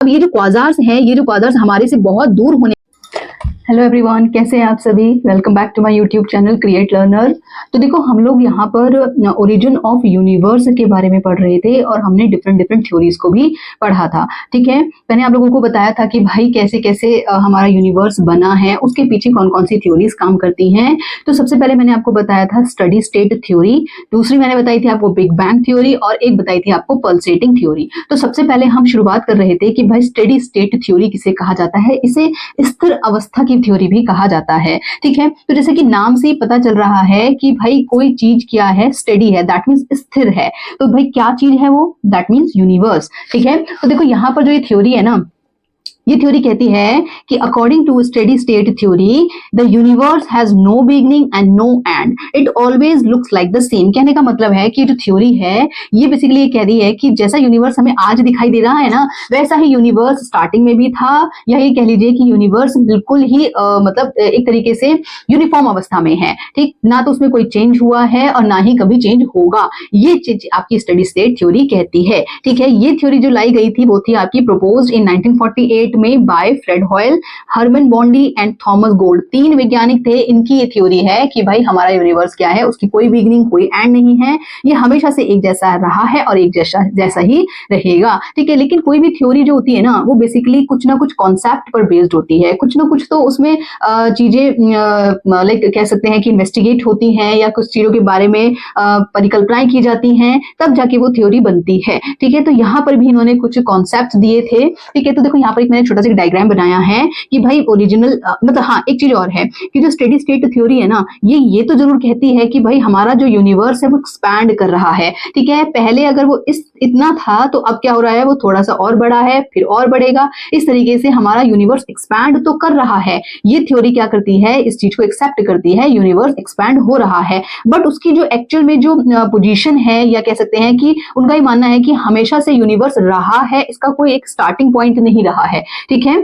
अब ये जो क्वाज़ार्स हैं, ये जो क्वाज़ार्स हमारे से बहुत दूर होने। हेलो एवरीवन, कैसे हैं आप सभी? Welcome back to my YouTube channel create learner. तो देखो, हम लोग यहाँ पर ओरिजिन ऑफ यूनिवर्स के बारे में पढ़ रहे थे और हमने डिफरेंट थ्योरीज को भी पढ़ा था। ठीक है, मैंने आप लोगों को बताया था कि भाई कैसे कैसे हमारा यूनिवर्स बना है, उसके पीछे कौन कौन सी थ्योरीज काम करती हैं। तो सबसे पहले मैंने आपको बताया था स्टडी स्टेट थ्योरी, दूसरी मैंने बताई थी आपको बिग बैंग थ्योरी और एक बताई थी आपको पल्सेटिंग थ्योरी। तो सबसे पहले हम शुरुआत कर रहे थे कि भाई स्टडी स्टेट थ्योरी किसे कहा जाता है। इसे स्थिर अवस्था की थ्योरी भी कहा जाता है। ठीक है, तो जैसे कि नाम से ही पता चल रहा है कि भाई कोई चीज क्या है, स्टेडी है, दैट मीन्स स्थिर है। तो भाई क्या चीज है वो, दैट मीन्स यूनिवर्स। ठीक है, तो देखो यहाँ पर जो ये थ्योरी है ना, ये थ्योरी कहती है कि according to steady state theory the universe has no beginning and no end, it always looks like the same. कहने का मतलब है कि जो थ्योरी है ये बेसिकली ये कह रही है कि जैसा यूनिवर्स हमें आज दिखाई दे रहा है ना, वैसा ही यूनिवर्स स्टार्टिंग में भी था, या ये कह लीजिए कि यूनिवर्स बिल्कुल ही मतलब एक तरीके से यूनिफॉर्म अवस्था में है। ठीक, ना तो उसमें कोई चेंज हुआ है और ना ही कभी चेंज होगा, ये चीज आपकी स्टडी स्टेट थ्योरी कहती है। ठीक है, ये थ्योरी जो लाई गई थी वो थी आपकी प्रोपोज्ड इन 1948 में by Fred Hoyle, Hermann Bondi and Thomas Gold. तीन वैज्ञानिक थे, इनकी ये थ्योरी है कि भाई हमारा यूनिवर्स क्या है, उसकी कोई बिगिनिंग कोई एंड नहीं है, ये हमेशा से एक जैसा रहा है और एक जैसा ही रहेगा। ठीक है, लेकिन कोई भी थ्योरी जो होती है ना, वो बेसिकली कुछ ना कुछ कॉन्सेप्ट पर बेस्ड होती है, कुछ ना कुछ तो उसमें चीजें लाइक कह सकते हैं कि इन्वेस्टिगेट होती हैं या कुछ चीजों के बारे में परिकल्पनाएं की जाती हैं, तब जाके वो थ्योरी बनती है। ठीक है, तो यहाँ पर भी इन्होंने कुछ कॉन्सेप्ट दिए थे। ठीक है, तो देखो यहाँ पर एक मैंने छोटा सा डायग्राम बनाया है कि भाई ओरिजिनल मतलब हाँ, एक चीज और है कि जो स्टेडी स्टेट थ्योरी है ना, ये तो जरूर कहती है कि भाई हमारा जो यूनिवर्स है वो एक्सपैंड कर रहा है। ठीक है, पहले अगर वो इतना था तो अब क्या हो रहा है, वो थोड़ा सा और बड़ा है, फिर और बढ़ेगा। इस तरीके से हमारा यूनिवर्स एक्सपैंड तो कर रहा है। ये थ्योरी क्या करती है, इस चीज को एक्सेप्ट करती है, यूनिवर्स एक्सपैंड हो रहा है, बट उसकी जो एक्चुअल में जो पोजीशन है, या कह सकते हैं कि उनका ही मानना है कि हमेशा से यूनिवर्स रहा है, इसका कोई एक स्टार्टिंग पॉइंट नहीं रहा है। ठीक है,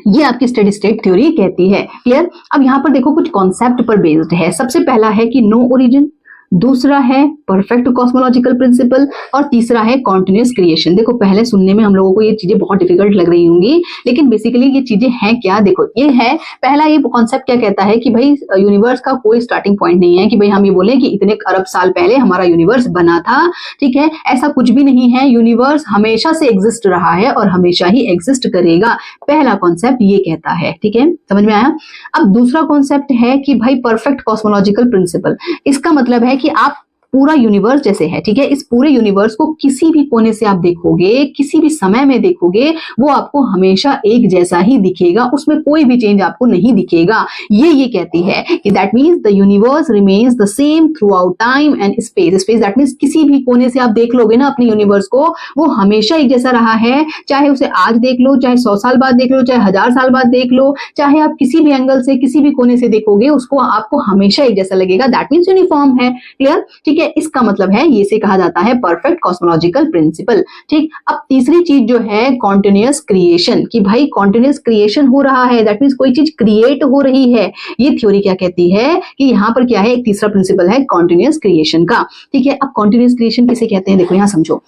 ये आपकी स्टेडी स्टेट थ्योरी कहती है। क्लियर? अब यहां पर देखो कुछ कॉन्सेप्ट पर बेस्ड है। सबसे पहला है कि नो ओरिजिन, दूसरा है परफेक्ट कॉस्मोलॉजिकल प्रिंसिपल और तीसरा है कॉन्टिन्यूअस क्रिएशन। देखो पहले सुनने में हम लोगों को ये चीजें बहुत डिफिकल्ट लग रही होंगी, लेकिन बेसिकली ये चीजें हैं क्या, देखो ये है पहला ये कॉन्सेप्ट क्या कहता है कि भाई यूनिवर्स का कोई स्टार्टिंग पॉइंट नहीं है, कि भाई हम ये बोले कि इतने अरब साल पहले हमारा यूनिवर्स बना था। ठीक है, ऐसा कुछ भी नहीं है, यूनिवर्स हमेशा से एग्जिस्ट रहा है और हमेशा ही एग्जिस्ट करेगा। पहला कॉन्सेप्ट ये कहता है। ठीक है, समझ में आया? अब दूसरा कॉन्सेप्ट है कि भाई परफेक्ट कॉस्मोलॉजिकल प्रिंसिपल। इसका मतलब है कि आप पूरा यूनिवर्स जैसे है, ठीक है, इस पूरे यूनिवर्स को किसी भी कोने से आप देखोगे, किसी भी समय में देखोगे, वो आपको हमेशा एक जैसा ही दिखेगा, उसमें कोई भी चेंज आपको नहीं दिखेगा। ये कहती है कि that means the universe remains the same through out time and space. Space that means किसी भी कोने से आप देख लोगे ना अपने यूनिवर्स को, वो हमेशा एक जैसा रहा है, चाहे उसे आज देख लो, चाहे 100 साल बाद देख लो, चाहे 1000 साल बाद देख लो, चाहे आप किसी भी एंगल से किसी भी कोने से देखोगे, उसको आपको हमेशा एक जैसा लगेगा। दैट मीन्स यूनिफॉर्म है। क्लियर? ठीक है, इसका मतलब है ये से कहा जाता है परफेक्ट कॉस्मोलॉजिकल प्रिंसिपल। ठीक, अब तीसरी चीज जो है कॉन्टिन्यूअस क्रिएशन, कि भाई कॉन्टिन्यूअस क्रिएशन हो रहा है, दैट मीन्स कोई चीज क्रिएट हो रही है। ये थ्योरी क्या कहती है कि यहां पर क्या है, एक तीसरा प्रिंसिपल है कॉन्टिन्यूअस क्रिएशन का। ठीक है, अब कॉन्टिन्यूअस क्रिएशन किसे कहते हैं, देखो यहां समझो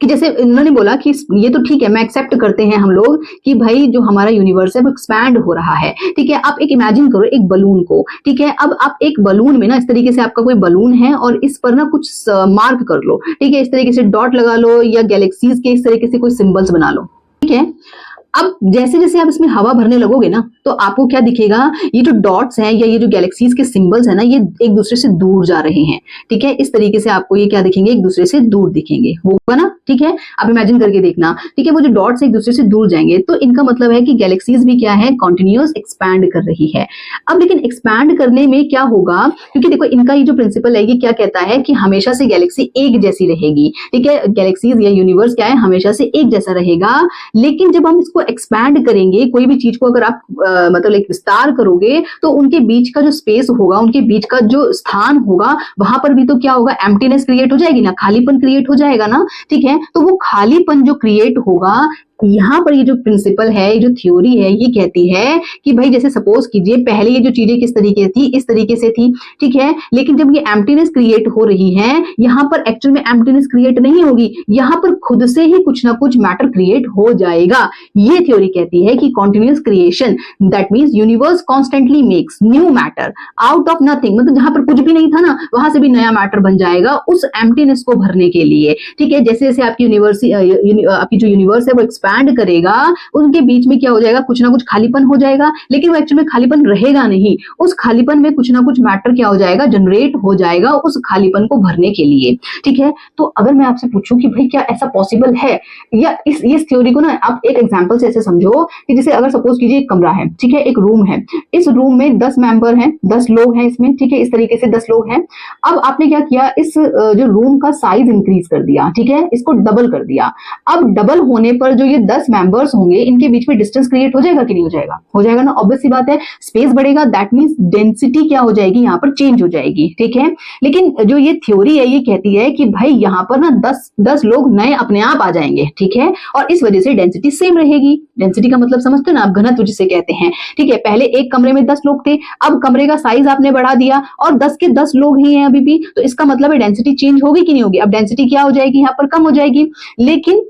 कि जैसे इन्होंने बोला कि ये तो ठीक है, मैं एक्सेप्ट करते हैं हम लोग कि भाई जो हमारा यूनिवर्स है वो एक्सपैंड हो रहा है। ठीक है, आप एक इमेजिन करो एक बलून को। ठीक है, अब आप एक बलून में ना, इस तरीके से आपका कोई बलून है और इस पर ना कुछ मार्क कर लो। ठीक है, इस तरीके से डॉट लगा लो या गैलेक्सीज के इस तरीके से कोई सिंबल्स बना लो। ठीक है, अब जैसे जैसे आप इसमें हवा भरने लगोगे ना, तो आपको क्या दिखेगा, ये जो डॉट्स हैं या ये जो गैलेक्सीज के सिंबल्स हैं ना, ये एक दूसरे से दूर जा रहे हैं। ठीक है, इस तरीके से आपको ये क्या दिखेंगे, एक दूसरे से दूर दिखेंगे, होगा ना? ठीक है, आप इमेजिन करके देखना। ठीक है, वो जो डॉट्स एक दूसरे से दूर जाएंगे, तो इनका मतलब है कि गैलेक्सीज भी क्या है, कॉन्टिन्यूअस एक्सपैंड कर रही है। अब लेकिन एक्सपैंड करने में क्या होगा, क्योंकि देखो इनका ये जो प्रिंसिपल है ये क्या कहता है कि हमेशा से गैलेक्सी एक जैसी रहेगी। ठीक है, गैलेक्सीज या यूनिवर्स क्या है, हमेशा से एक जैसा रहेगा। लेकिन जब हम इसको एक्सपैंड करेंगे, कोई भी चीज को अगर आप मतलब एक विस्तार करोगे, तो उनके बीच का जो स्पेस होगा, उनके बीच का जो स्थान होगा, वहां पर भी तो क्या होगा, एम्प्टीनेस क्रिएट हो जाएगी ना, खालीपन क्रिएट हो जाएगा ना। ठीक है, तो वो खालीपन जो क्रिएट होगा यहाँ पर ये जो प्रिंसिपल है, ये जो थ्योरी है, ये कहती है कि भाई जैसे सपोज कीजिए पहले ये जो चीजें किस तरीके थी, इस तरीके से थी, ठीक है, लेकिन जब ये एम्प्टीनेस क्रिएट हो रही है, यहाँ पर एक्चुअल में एम्प्टीनेस क्रिएट नहीं होगी, यहाँ पर खुद से ही कुछ ना कुछ मैटर क्रिएट हो जाएगा। ये थ्योरी कहती है कि continuous creation, that means universe constantly makes new matter out of nothing, मतलब जहां पर कुछ भी नहीं था ना, वहां से भी नया मैटर बन जाएगा उस एम्प्टीनेस को भरने के लिए, ठीक है। जैसे जैसे आपकी आपकी जो यूनिवर्स है वो एक्सपैंड करेगा, उनके बीच में क्या हो जाएगा, कुछ ना कुछ खालीपन हो जाएगा, लेकिन वो एक्चुअली में खालीपन रहेगा नहीं, उस खालीपन में कुछ ना कुछ मैटर क्या हो जाएगा, जनरेट हो जाएगा उस खालीपन को भरने के लिए, ठीक है। तो अगर मैं आपसे पूछूं कि भाई क्या ऐसा पॉसिबल है, या इस थ्योरी को ना आप एक एग्जांपल से ऐसे समझो कि जैसे अगर सपोज कीजिए एक कमरा है, ठीक है, एक रूम है, इस रूम में 10 मेंबर हैं, 10 लोग हैं इसमें, ठीक है, इस तरीके से 10 लोग हैं। अब आपने क्या किया, इस जो रूम का साइज इंक्रीज कर दिया, ठीक है, इसको डबल कर दिया। अब डबल होने पर जो ये 10 मेंबर्स होंगे, इनके बीच में डिस्टेंस क्रिएट हो जाएगा कि नहीं हो जाएगा, हो जाएगा ना, ऑब्वियस सी बात है, स्पेस बढ़ेगा, दैट मींस डेंसिटी क्या हो जाएगी, यहाँ पर चेंज हो जाएगी, ठीक है। लेकिन जो ये थ्योरी है ये कहती है कि भाई यहाँ पर ना 10 लोग नए अपने आप आ जाएंगे, ठीक है, और इस वजह से डेंसिटी सेम रहेगी। डेंसिटी का मतलब समझते हो ना आप, घनत्व जिसे कहते हैं, ठीक है। पहले एक कमरे में 10 लोग थे, अब कमरे का साइज आपने बढ़ा दिया और 10 के 10 लोग ही हैं अभी भी, तो इसका मतलब है डेंसिटी चेंज होगी कि नहीं होगी, अब डेंसिटी क्या हो जाएगी, यहाँ पर कम हो जाएगी। लेकिन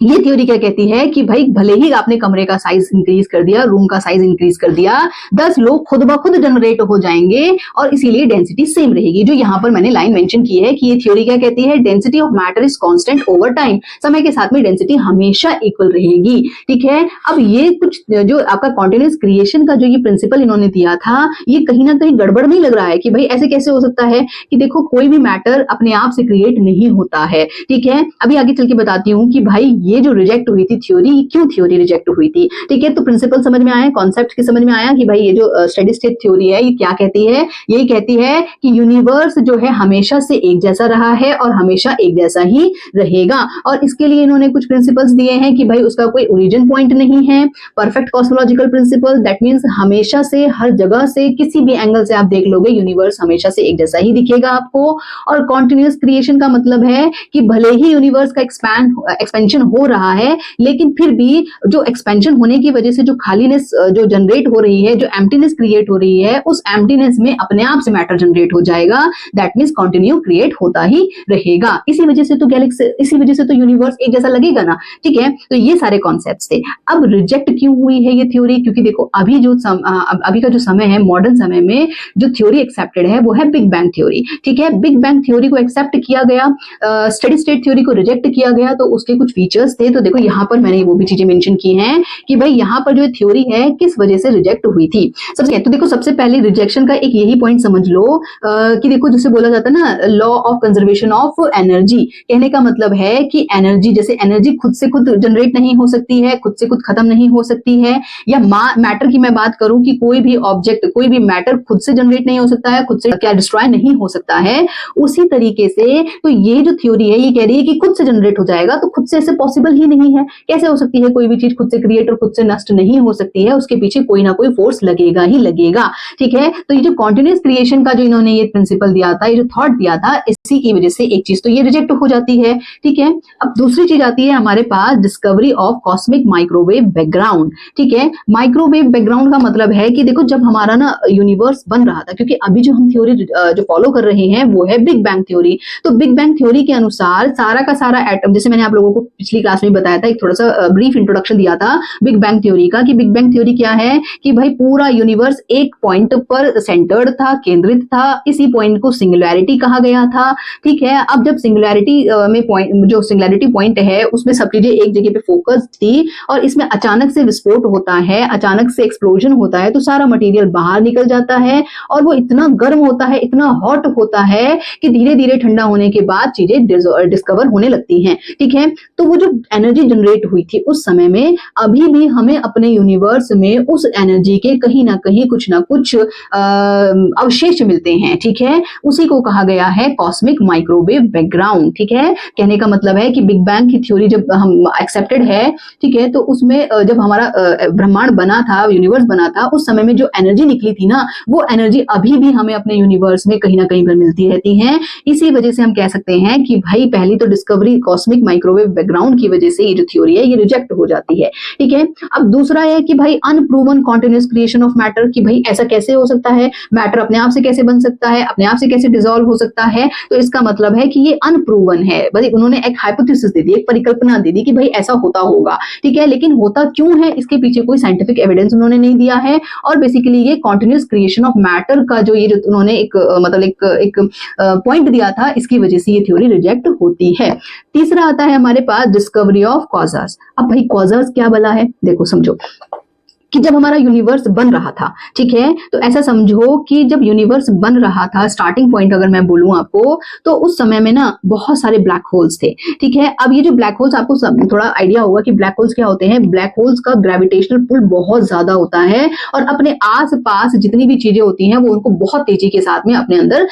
ये थ्योरी क्या कहती है कि भाई भले ही आपने कमरे का साइज इंक्रीज कर दिया, रूम का साइज इंक्रीज कर दिया, 10 लोग खुद ब खुद जनरेट हो जाएंगे और इसीलिए डेंसिटी सेम रहेगी। जो यहाँ पर मैंने लाइन मेंशन की है कि ये थ्योरी क्या कहती है, density of matter is constant over time, समय के साथ में डेंसिटी हमेशा इक्वल रहेगी, ठीक है। अब ये कुछ जो आपका कॉन्टिन्यूअस क्रिएशन का जो ये प्रिंसिपल इन्होंने दिया था, ये कहीं ना कहीं गड़बड़ नहीं लग रहा है कि भाई ऐसे कैसे हो सकता है कि देखो कोई भी मैटर अपने आप से क्रिएट नहीं होता है, ठीक है। अभी आगे चल के बताती हूँ कि भाई ये जो रिजेक्ट हुई थी थ्योरी, क्यों थ्योरी रिजेक्ट हुई थी, ठीक है। तो प्रिंसिपल समझ में आया, कॉन्सेप्ट की समझ में आया कि भाई ये जो स्टेडी स्टेट थ्योरी है ये क्या कहती है, ये कहती है कि यूनिवर्स जो है हमेशा से एक जैसा रहा है और हमेशा एक जैसा ही रहेगा, और इसके लिए इन्होंने कुछ प्रिंसिपल्स दिए हैं कि भाई उसका कोई ओरिजिन पॉइंट नहीं है, perfect cosmological principal, that means हमेशा से हर जगह से किसी भी एंगल से आप देख लोगे यूनिवर्स हमेशा से एक जैसा ही दिखेगा आपको, और कॉन्टिन्यूअस क्रिएशन का मतलब है कि भले ही यूनिवर्स का एक्सपेंशन हो रहा है, लेकिन फिर भी जो एक्सपेंशन होने की वजह से जो खालीनेस जो जनरेट हो रही है, जो एम्प्टीनेस क्रिएट हो रही है, उस एम्प्टीनेस में अपने आप से मैटर जनरेट हो जाएगा, दैट मींस कंटिन्यू क्रिएट होता ही रहेगा। इसी वजह से तो गैलेक्सी, इसी वजह से तो यूनिवर्स एक जैसा लगेगा ना, ठीक है। तो ये सारे कॉन्सेप्ट्स थे। अब रिजेक्ट क्यों हुई है ये थ्योरी, क्योंकि देखो अभी जो अभी का जो समय है, मॉडर्न समय में जो थ्योरी एक्सेप्टेड है वो है बिग बैंग थ्योरी, ठीक है। बिग बैंग थ्योरी को एक्सेप्ट किया गया, स्टेडी स्टेट थ्योरी को रिजेक्ट किया गया, तो उसके कुछ फीचर्स थे। तो देखो यहाँ पर मैंने वो भी चीजें मेंशन की हैं कि भाई यहाँ पर जो थ्योरी है किस वजह से रिजेक्ट हुई थी। तो देखो सबसे पहले रिजेक्शन का एक यही पॉइंट समझ लो कि देखो जिसे बोला जाता है ना law of conservation of energy, कहने का मतलब है कि एनर्जी, जैसे एनर्जी खुद से खुद जनरेट नहीं हो सकती है, खुद से खुद खत्म नहीं हो सकती है, या मैटर की मैं बात करूं कि कोई भी ऑब्जेक्ट, कोई भी मैटर खुद से जनरेट नहीं हो सकता है, खुद से क्या डिस्ट्रॉय नहीं हो सकता है, उसी तरीके से तो ये जो थ्योरी है ये कह रही है कि खुद से जनरेट हो जाएगा, तो खुद से ऐसे पॉसिबल ही नहीं है। कैसे हो सकती है कोई भी चीज खुद से क्रिएट और खुद से नष्ट नहीं हो सकती है, उसके पीछे कोई ना कोई फोर्स लगेगा ही लगेगा, ठीक है। तो ये जो कॉन्टिन्यूअस क्रिएशन का जो इन्होंने ये प्रिंसिपल दिया था, ये जो थॉट दिया था, इसी की वजह से एक चीज तो ये रिजेक्ट हो जाती है, ठीक है। अब दूसरी चीज आती है हमारे पास discovery of cosmic microwave background, ठीक है। माइक्रोवेव बैकग्राउंड का मतलब है कि देखो जब हमारा ना यूनिवर्स बन रहा था, क्योंकि अभी जो हम थ्योरी जो फॉलो कर रहे हैं वो है बिग बैंग थ्योरी, तो बिग बैंग थ्योरी के अनुसार सारा का सारा एटम, जैसे मैंने आप लोगों को पिछली क्लास में बताया था, एक थोड़ा सा ब्रीफ इंट्रोडक्शन दिया था बिग बैंग थ्योरी का, कि बिग बैंग थ्योरी क्या है कि भाई पूरा यूनिवर्स एक पॉइंट पर सेंटर्ड था, केंद्रित था, इसी पॉइंट को सिंगुलैरिटी कहा गया था, ठीक है। अब जब सिंगुलैरिटी में पॉइंट, जो सिंगुलैरिटी पॉइंट है उसमें सब चीजें एक जगह पे फोकस थी, और इसमें अचानक से विस्फोट होता है, अचानक से एक्सप्लोजन होता है, तो सारा मटेरियल बाहर निकल जाता है और वो इतना गर्म होता है, इतना हॉट होता है कि धीरे धीरे ठंडा होने के बाद चीजें डिस्कवर होने लगती हैं, ठीक है। तो वो जो एनर्जी जनरेट हुई थी उस समय में, अभी भी हमें अपने यूनिवर्स में उस एनर्जी के कहीं ना कहीं कुछ ना कुछ अवशेष मिलते हैं, ठीक है। उसी को कहा गया है कॉस्मिक माइक्रोवेव बैकग्राउंड, ठीक है। कहने का मतलब है कि बिग बैंग की थ्योरी जब हम एक्सेप्टेड है, ठीक है, तो उसमें जब हमारा ब्रह्मांड बना था, यूनिवर्स बना था, उस समय में जो एनर्जी निकली थी ना, वो एनर्जी अभी भी हमें अपने यूनिवर्स में कहीं ना कहीं पर मिलती रहती है। इसी वजह से हम कह सकते हैं कि भाई पहली तो डिस्कवरी कॉस्मिक माइक्रोवेव बैकग्राउंड की वजह से ये जो थ्योरी है ये रिजेक्ट हो जाती है। ठीक है, अब दूसरा है कि भाई unproven continuous creation of matter, कि भाई ऐसा कैसे हो सकता है, मैटर अपने आप से कैसे बन सकता है, अपने आप से कैसे डिसॉल्व हो सकता है। तो इसका मतलब है कि ये अनप्रूवन है, बस उन्होंने एक हाइपोथेसिस दे दी, एक परिकल्पना दे दी कि भाई ऐसा होता होगा। ठीक है, लेकिन होता क्यों है इसके पीछे कोई साइंटिफिक एविडेंस उन्होंने नहीं दिया है। और बेसिकली ये कॉन्टिन्यूस क्रिएशन ऑफ मैटर का जो ये उन्होंने एक मतलब एक पॉइंट दिया था, इसकी वजह से ये थ्योरी रिजेक्ट होती है। तीसरा आता है हमारे पास डिस्कवरी ऑफ कॉजर्स। अब भाई कॉजर्स क्या बला है, देखो समझो कि जब हमारा यूनिवर्स बन रहा था, ठीक है, तो ऐसा समझो कि जब यूनिवर्स बन रहा था, स्टार्टिंग पॉइंट अगर मैं बोलूं आपको, तो उस समय में ना बहुत सारे ब्लैक होल्स थे। ठीक है, अब ये जो ब्लैक होल्स, आपको थोड़ा आइडिया होगा कि ब्लैक होल्स क्या होते हैं। ब्लैक होल्स का ग्रेविटेशनल पुल बहुत ज्यादा होता है और अपने आस पास जितनी भी चीजें होती हैं वो उनको बहुत तेजी के साथ में अपने अंदर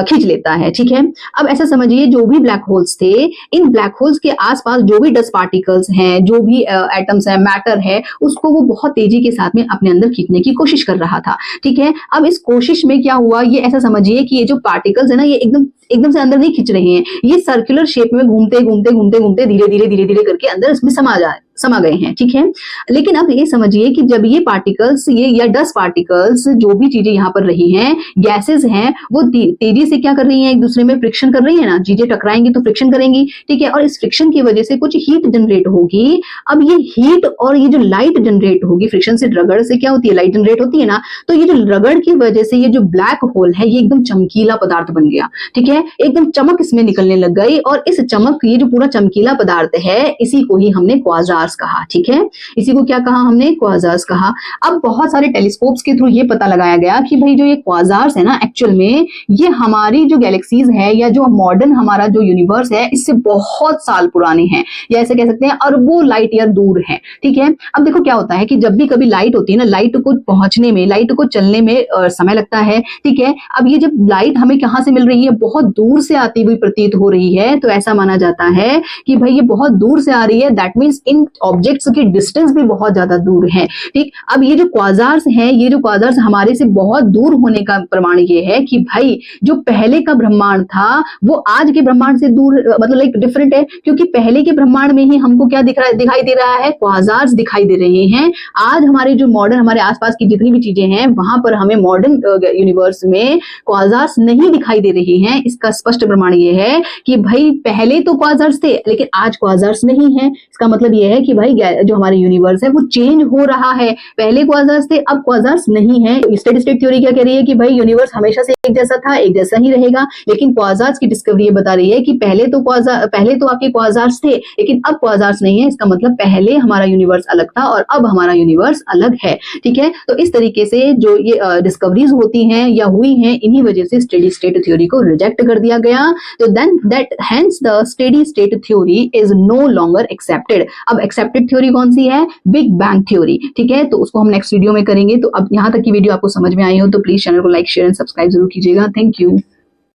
खींच लेता है। ठीक है, अब ऐसा समझिए जो भी ब्लैक होल्स थे, इन ब्लैक होल्स के आसपास जो भी डस्ट पार्टिकल्स हैं, जो भी एटम्स है, मैटर है, उसको वो बहुत तेजी के साथ में अपने अंदर खींचने की कोशिश कर रहा था। ठीक है, अब इस कोशिश में क्या हुआ, ये ऐसा समझिए कि ये जो पार्टिकल्स है ना, ये एकदम से अंदर नहीं खींच रहे हैं, ये सर्कुलर शेप में घूमते धीरे धीरे करके अंदर इसमें समा गए हैं। ठीक है, लेकिन अब ये समझिए कि जब ये पार्टिकल्स, ये या डस्ट पार्टिकल्स, जो भी चीजें यहाँ पर रही हैं, गैसेस हैं, वो तेजी से क्या कर रही हैं, एक दूसरे में फ्रिक्शन कर रही है ना, चीजें टकराएंगी तो फ्रिक्शन करेंगी। ठीक है, और इस फ्रिक्शन की वजह से कुछ हीट जनरेट होगी। अब ये हीट और ये जो लाइट जनरेट होगी फ्रिक्शन से, रगड़ से क्या होती है, लाइट जनरेट होती है ना, तो ये जो रगड़ की वजह से ये जो ब्लैक होल है ये एकदम चमकीला पदार्थ बन गया। ठीक है, एकदम चमक इसमें निकलने लग गई, और इस चमक, ये जो पूरा चमकीला पदार्थ है, इसी को ही हमने क्वाजार्स कहा। ठीक है, इसी को क्या कहा हमने, क्वाजार्स कहा। अब बहुत सारे टेलीस्कोप्स के थ्रू ये पता लगाया गया कि भाई जो ये क्वाजार्स है ना, एक्चुअल में ये हमारी जो गैलेक्सीज है या जो मॉडर्न हमारा जो यूनिवर्स है, इससे बहुत साल पुराने हैं, या ऐसे कह सकते हैं अरबों लाइट ईयर दूर है। ठीक है, अब देखो क्या होता है कि जब भी कभी लाइट होती है ना, लाइट को पहुंचने में, लाइट को चलने में समय लगता है। ठीक है, अब ये जब लाइट हमें कहां से मिल रही है, बहुत दूर से आती हुई प्रतीत हो रही है, तो ऐसा माना जाता है कि भाई ये बहुत दूर से आ रही है, दैट मींस इन ऑब्जेक्ट्स की डिस्टेंस भी बहुत ज्यादा दूर है। ठीक, अब ये जो क्वाजार्स हैं, ये जो क्वाजार्स हमारे से बहुत दूर होने का प्रमाण ये है कि भाई जो पहले का ब्रह्मांड था वो आज के ब्रह्मांड से दूर, मतलब लाइक डिफरेंट है, क्योंकि पहले के ब्रह्मांड में ही हमको क्या दिखाई दे रहा है, क्वाजार्स दिखाई दे रहे हैं। आज हमारे जो मॉडर्न, हमारे आसपास की जितनी भी चीजें हैं, वहां पर हमें मॉडर्न यूनिवर्स में क्वाजार्स नहीं दिखाई दे रही हैं। इसका स्पष्ट प्रमाण ये है कि भाई पहले तो क्वाजार्स थे लेकिन आज क्वाजार्स नहीं है। इसका मतलब ये है कि भाई जो हमारे यूनिवर्स है वो चेंज हो रहा है, पहले क्वाजार्स थे, अब क्वाजार्स नहीं है। स्टेडी स्टेट थ्योरी क्या कह रही है कि भाई यूनिवर्स हमेशा से एक जैसा था, एक जैसा ही रहेगा, लेकिन क्वाजार्स की डिस्कवरी ये बता रही है कि पहले तो आपके क्वाजार्स थे लेकिन अब क्वाजार्स नहीं है। इसका मतलब पहले हमारा यूनिवर्स अलग था और अब हमारा यूनिवर्स अलग है। ठीक है, तो इस तरीके से जो ये डिस्कवरीज होती हैं या हुई हैं, इन्हीं वजह से स्टेडी स्टेट थ्योरी को रिजेक्ट कर दिया गया। तो then that hence the steady state theory is no longer accepted. अब एक्सेप्टेड थ्योरी कौन सी है, बिग बैंग थ्योरी। ठीक है, तो उसको हम नेक्स्ट वीडियो में करेंगे। तो अब यहाँ तक की वीडियो आपको समझ में आई हो तो प्लीज चैनल को लाइक, शेयर एंड सब्सक्राइब जरूर कीजिएगा। Thank you.